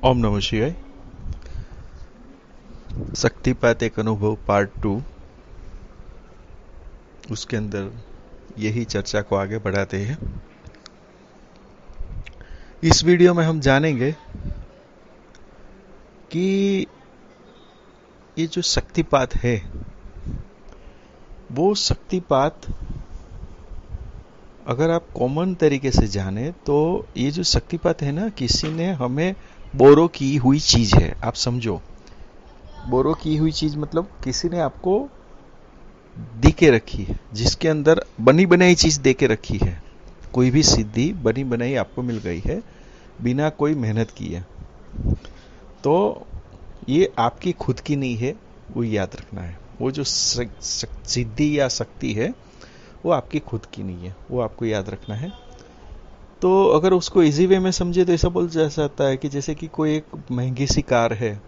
ओम नमः शिवाय। शक्तिपात एक अनुभव पार्ट 2, उसके अंदर यही चर्चा को आगे बढ़ाते हैं। इस वीडियो में हम जानेंगे कि ये जो शक्तिपात है वो शक्तिपात अगर आप कॉमन तरीके से जाने तो ये जो शक्तिपात है ना, किसी ने हमें बोरो की हुई चीज है। आप समझो, बोरो की हुई चीज मतलब किसी ने आपको दे के रखी है, जिसके अंदर बनी बनाई चीज दे के रखी है। कोई भी सिद्धि बनी बनाई आपको मिल गई है बिना कोई मेहनत किए, तो ये आपकी खुद की नहीं है, वो याद रखना है। वो जो सिद्धि या शक्ति है वो आपकी खुद की नहीं है, वो आपको याद रखना है। तो अगर उसको इजी वे में समझे तो ऐसा बोल जा सकता है कि जैसे कि कोई एक महंगी सी कार है,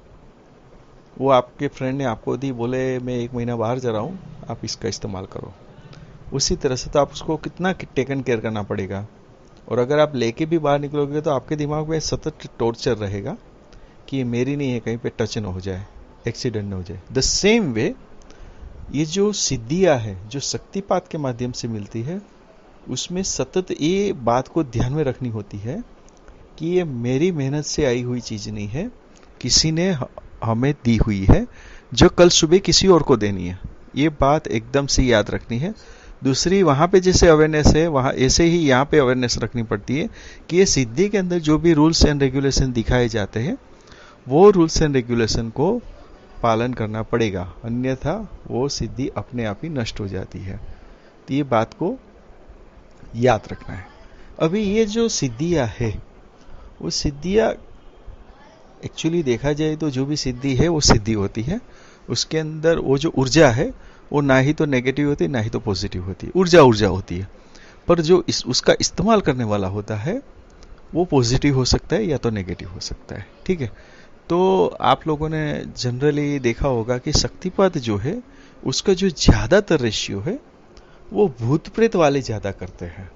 वो आपके फ्रेंड ने आपको दी, बोले मैं 1 महीना बाहर जा रहा हूँ, आप इसका इस्तेमाल करो। उसी तरह से तो आप उसको कितना टेकन केयर करना पड़ेगा। और अगर आप लेके भी बाहर निकलोगे तो आपके दिमाग में सतत टॉर्चर रहेगा कि ये मेरी नहीं है, कहीं पे टच न हो जाए, एक्सीडेंट न हो जाए। द सेम वे ये जो सिद्धियां है जो शक्तिपात के माध्यम से मिलती है, उसमें सतत ये बात को ध्यान में रखनी होती है कि ये मेरी मेहनत से आई हुई चीज नहीं है, किसी ने हमें दी हुई है जो कल सुबह किसी और को देनी है। ये बात एकदम से याद रखनी है। दूसरी, वहां पे जैसे अवेयरनेस है, वहां ऐसे ही यहाँ पे अवेयरनेस रखनी पड़ती है कि ये सिद्धि के अंदर जो भी रूल्स एंड रेगुलेशन दिखाए जाते हैं वो रूल्स एंड रेगुलेशन को पालन करना पड़ेगा, अन्यथा वो सिद्धि अपने आप ही नष्ट हो जाती है। तो ये बात को याद रखना है। अभी ये जो सिद्धियां है वो सिद्धियां एक्चुअली देखा जाए तो जो भी सिद्धि है वो सिद्धि होती है, उसके अंदर वो जो ऊर्जा है वो ना ही तो नेगेटिव होती है ना ही तो पॉजिटिव होती है, ऊर्जा ऊर्जा होती है। पर जो उसका इस्तेमाल करने वाला होता है वो पॉजिटिव हो सकता है या तो नेगेटिव हो सकता है। ठीक है, तो आप लोगों ने जनरली देखा होगा कि शक्तिपात जो है उसका जो ज्यादातर रेशियो है वो भूत प्रेत वाले ज्यादा करते हैं।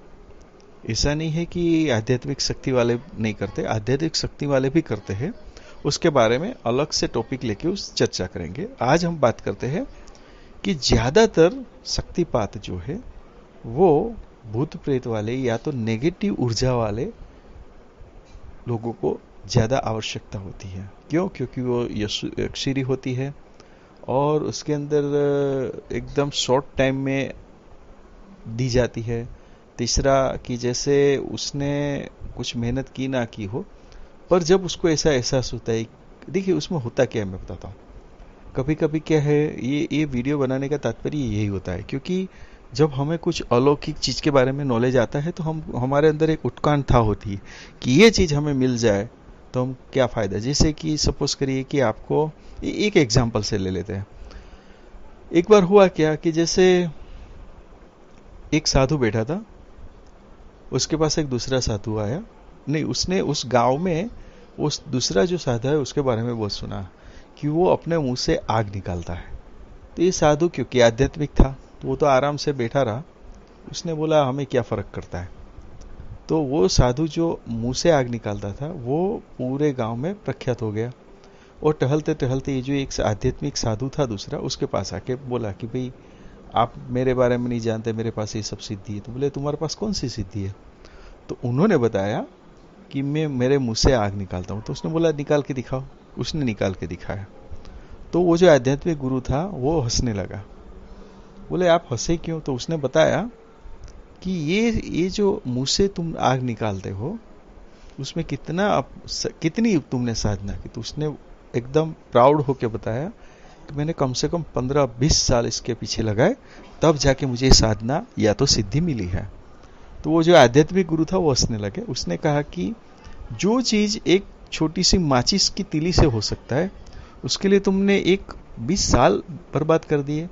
ऐसा नहीं है कि आध्यात्मिक शक्ति वाले नहीं करते, आध्यात्मिक शक्ति वाले भी करते हैं। उसके बारे में अलग से टॉपिक लेके उस चर्चा करेंगे। आज हम बात करते हैं कि ज्यादातर शक्तिपात जो है वो भूत प्रेत वाले या तो नेगेटिव ऊर्जा वाले लोगों को ज्यादा आवश्यकता होती है। क्यों? क्योंकि वो यक्षिरी होती है और उसके अंदर एकदम शॉर्ट टाइम में दी जाती है। तीसरा कि जैसे उसने कुछ मेहनत की ना की हो, पर जब उसको ऐसा एहसास होता है, देखिए उसमें होता क्या है मैं बताता हूँ। कभी कभी क्या है, ये वीडियो बनाने का तात्पर्य यही होता है, क्योंकि जब हमें कुछ अलौकिक चीज के बारे में नॉलेज आता है तो हमारे अंदर एक उत्कंठा होती है कि ये चीज हमें मिल जाए तो हम क्या फायदा। जैसे कि सपोज करिए कि आपको एक एग्जांपल से ले लेते हैं। एक बार हुआ क्या कि जैसे एक साधु बैठा था, उसके पास एक दूसरा साधु आया। नहीं, उसने उस गांव में उस दूसरा जो साधु है उसके बारे में बहुत सुना कि वो अपने मुंह से आग निकालता है। तो ये साधु क्योंकि आध्यात्मिक था तो वो तो आराम से बैठा रहा। उसने बोला हमें क्या फर्क करता है। तो वो साधु जो मुंह से आग निकालता था वो पूरे गांव में प्रख्यात हो गया। और टहलते टहलते ये जो एक आध्यात्मिक साधु था दूसरा, उसके पास आके बोला कि भाई आप मेरे बारे में नहीं जानते, मेरे पास ये सब सिद्धि है। तो बोले तुम्हारे पास कौन सी सिद्धि है? तो उन्होंने बताया कि मैं मेरे मुंह से आग निकालता हूं। तो उसने बोला निकाल के दिखाओ। उसने निकाल के दिखाया। तो वो जो आध्यात्मिक गुरु था वो हंसने लगा। बोले आप हंसे क्यों? तो उसने बताया कि ये जो मुंह से तुम आग निकालते हो उसमें कितनी तुमने साधना की। तो उसने एकदम प्राउड होकर बताया कि मैंने कम से कम 15-20 साल इसके पीछे लगाए, तब जाके मुझे साधना या तो सिद्धि मिली है। तो वो जो आध्यात्मिक गुरु था वो हंसने लगे। उसने कहा कि जो चीज एक छोटी सी माचिस की तीली से हो सकता है उसके लिए तुमने 20 साल बर्बाद कर दिए।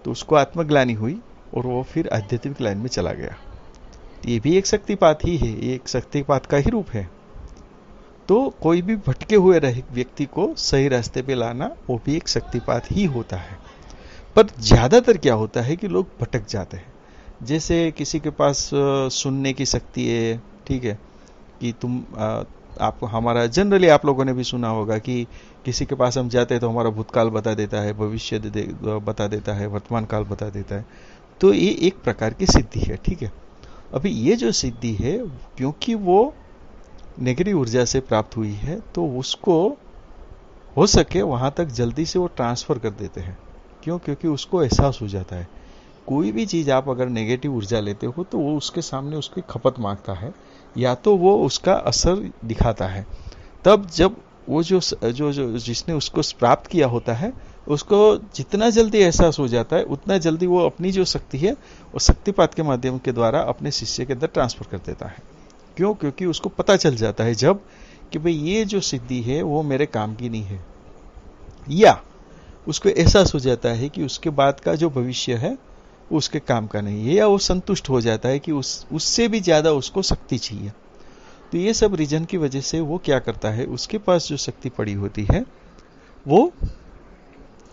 तो उसको आत्मग्लानि हुई और वो फिर आध्यात्मिक लाइन में चला गया। ये भी एक शक्तिपात ही है, ये एक शक्तिपात का ही रूप है। तो कोई भी भटके हुए व्यक्ति को सही रास्ते पे लाना वो भी एक शक्तिपात ही होता है। पर ज्यादातर क्या होता है कि लोग भटक जाते हैं। जैसे किसी के पास सुनने की शक्ति है, ठीक है, कि तुम आपको हमारा जनरली आप लोगों ने भी सुना होगा कि किसी के पास हम जाते हैं तो हमारा भूतकाल बता देता है, भविष्य बता देता है, वर्तमान काल बता देता है। तो ये एक प्रकार की सिद्धि है, ठीक है। अभी ये जो सिद्धि है, क्योंकि वो नेगेटिव ऊर्जा से प्राप्त हुई है, तो उसको हो सके वहां तक जल्दी से वो ट्रांसफर कर देते हैं। क्यों? क्योंकि उसको एहसास हो जाता है। कोई भी चीज आप अगर नेगेटिव ऊर्जा लेते हो तो वो उसके सामने उसकी खपत मांगता है, या तो वो उसका असर दिखाता है। तब जब वो जो जो जो जिसने उसको प्राप्त किया होता है, उसको जितना जल्दी एहसास हो जाता है, उतना जल्दी वो अपनी जो शक्ति है वो शक्तिपात के माध्यम के द्वारा अपने शिष्य के अंदर ट्रांसफर कर देता है। क्यों? क्योंकि उसको पता चल जाता है जब कि भाई ये जो सिद्धि है वो मेरे काम की नहीं है, या उसको एहसास हो जाता है कि उसके बाद का जो भविष्य है वो उसके काम का नहीं है, या वो संतुष्ट हो जाता है कि उससे भी ज्यादा उसको शक्ति चाहिए। तो ये सब रीजन की वजह से वो क्या करता है, उसके पास जो शक्ति पड़ी होती है वो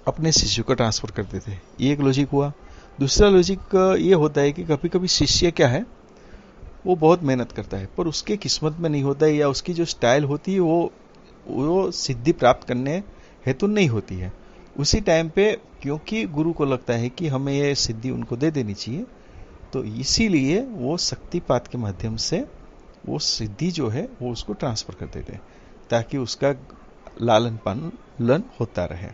अपने शिष्य को ट्रांसफर कर देते हैं। ये एक लॉजिक हुआ। दूसरा लॉजिक ये होता है कि कभी कभी शिष्य क्या है, वो बहुत मेहनत करता है पर उसके किस्मत में नहीं होता है, या उसकी जो स्टाइल होती है वो सिद्धि प्राप्त करने हेतु नहीं होती है। उसी टाइम पे क्योंकि गुरु को लगता है कि हमें ये सिद्धि उनको दे देनी चाहिए, तो इसीलिए वो शक्तिपात के माध्यम से वो सिद्धि जो है वो उसको ट्रांसफर कर देते हैं, ताकि उसका लालन पालन होता रहे।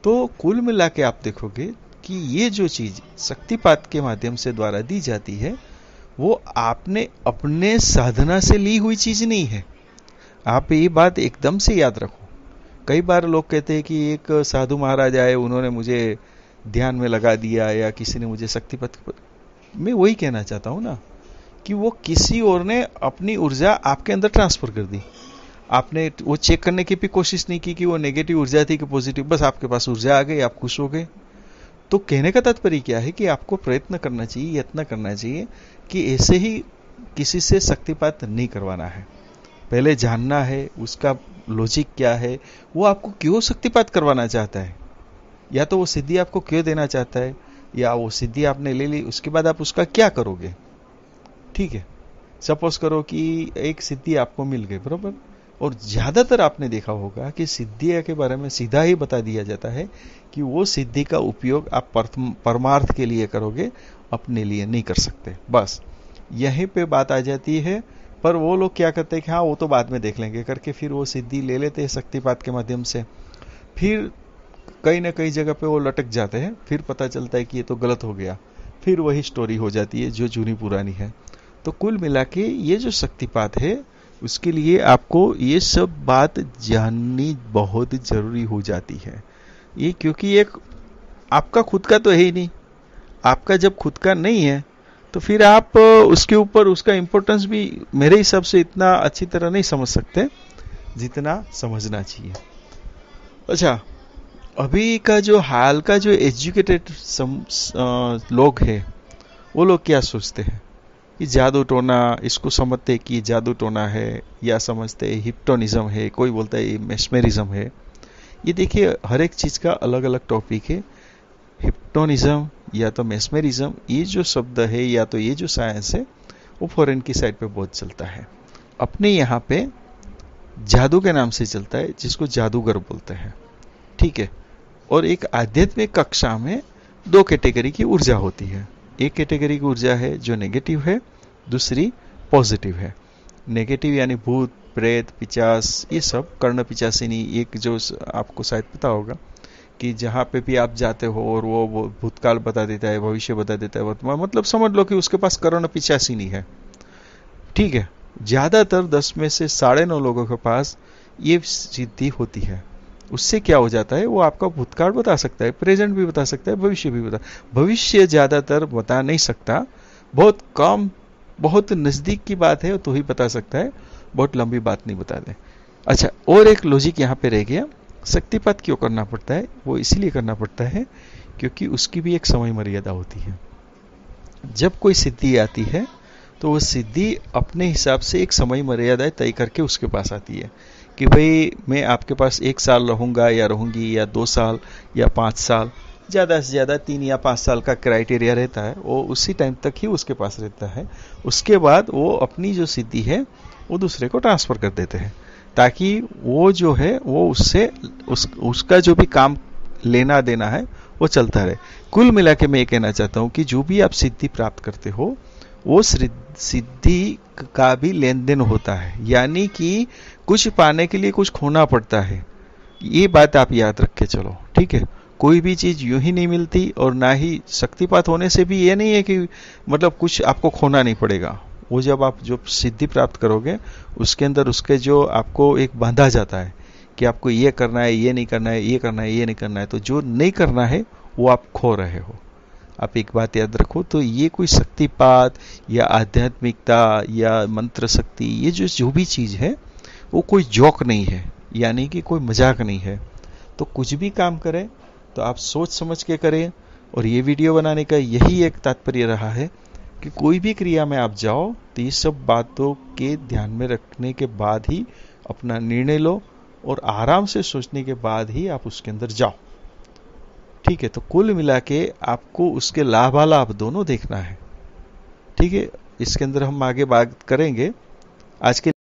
तो कुल मिला के आप देखोगे कि ये जो चीज शक्तिपात के माध्यम से द्वारा दी जाती है, वो आपने अपने साधना से ली हुई चीज नहीं है। आप ये बात एकदम से याद रखो। कई बार लोग कहते हैं कि एक साधु महाराज आए, उन्होंने मुझे ध्यान में लगा दिया, या किसी ने मुझे शक्तिपात। मैं वही कहना चाहता हूं ना कि वो किसी और ने अपनी ऊर्जा आपके अंदर ट्रांसफर कर दी। आपने वो चेक करने की भी कोशिश नहीं की कि वो नेगेटिव ऊर्जा थी कि पॉजिटिव, बस आपके पास ऊर्जा आ गई, आप खुश हो गए। तो कहने का तात्पर्य क्या है कि आपको प्रयत्न करना चाहिए, यत्न करना चाहिए कि ऐसे ही किसी से शक्तिपात नहीं करवाना है। पहले जानना है उसका लॉजिक क्या है, वो आपको क्यों शक्तिपात करवाना चाहता है, या तो वो सिद्धि आपको क्यों देना चाहता है, या वो सिद्धि आपने ले ली उसके बाद आप उसका क्या करोगे। ठीक है, सपोज करो कि एक सिद्धि आपको मिल गई, बरोबर, और ज्यादातर आपने देखा होगा कि सिद्धि के बारे में सीधा ही बता दिया जाता है कि वो सिद्धि का उपयोग आप परमार्थ के लिए करोगे, अपने लिए नहीं कर सकते। बस यहीं पे बात आ जाती है। पर वो लोग क्या करते हैं कि हाँ वो तो बाद में देख लेंगे करके फिर वो सिद्धि ले लेते हैं शक्तिपात के माध्यम से। फिर कहीं ना कहीं जगह पे वो लटक जाते हैं, फिर पता चलता है कि ये तो गलत हो गया, फिर वही स्टोरी हो जाती है जो जूनी पुरानी है। तो कुल मिला के ये जो शक्तिपात है उसके लिए आपको ये सब बात जाननी बहुत जरूरी हो जाती है। ये क्योंकि एक आपका खुद का तो है ही नहीं। आपका जब खुद का नहीं है तो फिर आप उसके ऊपर उसका इंपॉर्टेंस भी मेरे हिसाब से इतना अच्छी तरह नहीं समझ सकते जितना समझना चाहिए। अच्छा, अभी का जो हाल का जो एजुकेटेड लोग हैं वो लोग क्या सोचते हैं कि जादू टोना, इसको समझते कि जादू टोना है, या समझते हिप्नोटिज्म है, कोई बोलता है मेस्मेरिज्म है। ये देखिए हर एक चीज का अलग अलग टॉपिक है। हिप्नोटिज्म या तो मेस्मेरिज्म, ये जो शब्द है या तो ये जो साइंस है वो फॉरेन की साइड पे बहुत चलता है। अपने यहाँ पे जादू के नाम से चलता है जिसको जादूगर बोलते हैं, ठीक है। और एक आध्यात्मिक कक्षा में दो कैटेगरी की ऊर्जा होती है। एक कैटेगरी की ऊर्जा है जो नेगेटिव है, दूसरी पॉजिटिव है। नेगेटिव यानी भूत प्रेत पिचास, ये सब कर्ण पिचासिनी, एक जो आपको शायद पता होगा कि जहाँ पे भी आप जाते हो और वो भूतकाल बता देता है, भविष्य बता देता है, वर्तमान, मतलब समझ लो कि उसके पास कर्ण पिचासिनी है, ठीक है। ज्यादातर 10 में से 9.5 लोगों के पास ये सिद्धि होती है। उससे क्या हो जाता है, वो आपका भूतकाल बता सकता है, प्रेजेंट भी बता सकता है, भविष्य भी बता। भविष्य ज्यादातर बता नहीं सकता, बहुत कम, बहुत नजदीक की बात है तो ही बता सकता है, बहुत लंबी बात नहीं बता दे। अच्छा, और एक लॉजिक यहाँ पे रह गया, शक्तिपात क्यों करना पड़ता है? वो इसलिए करना पड़ता है क्योंकि उसकी भी एक समय मर्यादा होती है। जब कोई सिद्धि आती है तो वो सिद्धि अपने हिसाब से एक समय मर्यादा तय करके उसके पास आती है कि भाई मैं आपके पास 1 साल रहूंगा या रहूंगी, या 2 साल या 5 साल, ज्यादा से ज्यादा 3 या 5 साल का क्राइटेरिया रहता है। वो उसी टाइम तक ही उसके पास रहता है। उसके बाद वो अपनी जो सिद्धि है वो दूसरे को ट्रांसफर कर देते हैं, ताकि वो जो है वो उसका जो भी काम लेना देना है वो चलता रहे। कुल मिला के मैं ये कहना चाहता हूँ कि जो भी आप सिद्धि प्राप्त करते हो वो सिद्धि का भी लेन देन होता है, यानी कि कुछ पाने के लिए कुछ खोना पड़ता है। ये बात आप याद रख के चलो, ठीक है। कोई भी चीज यूं ही नहीं मिलती, और ना ही शक्तिपात होने से भी ये नहीं है कि मतलब कुछ आपको खोना नहीं पड़ेगा। वो जब आप जो सिद्धि प्राप्त करोगे उसके अंदर उसके जो आपको एक बांधा जाता है कि आपको ये करना है, ये नहीं करना है, ये करना है, ये नहीं करना है, तो जो नहीं करना है वो आप खो रहे हो। आप एक बात याद रखो, तो ये कोई शक्तिपात या आध्यात्मिकता या मंत्र शक्ति, ये जो भी चीज है वो कोई जोक नहीं है, यानी कि कोई मजाक नहीं है। तो कुछ भी काम करें तो आप सोच समझ के करें। और ये वीडियो बनाने का यही एक तात्पर्य रहा है कि कोई भी क्रिया में आप जाओ तो ये सब बातों के ध्यान में रखने के बाद ही अपना निर्णय लो, और आराम से सोचने के बाद ही आप उसके अंदर जाओ, ठीक है। तो कुल मिला के आपको उसके लाभालाभ दोनों देखना है, ठीक है। इसके अंदर हम आगे बात करेंगे। आज के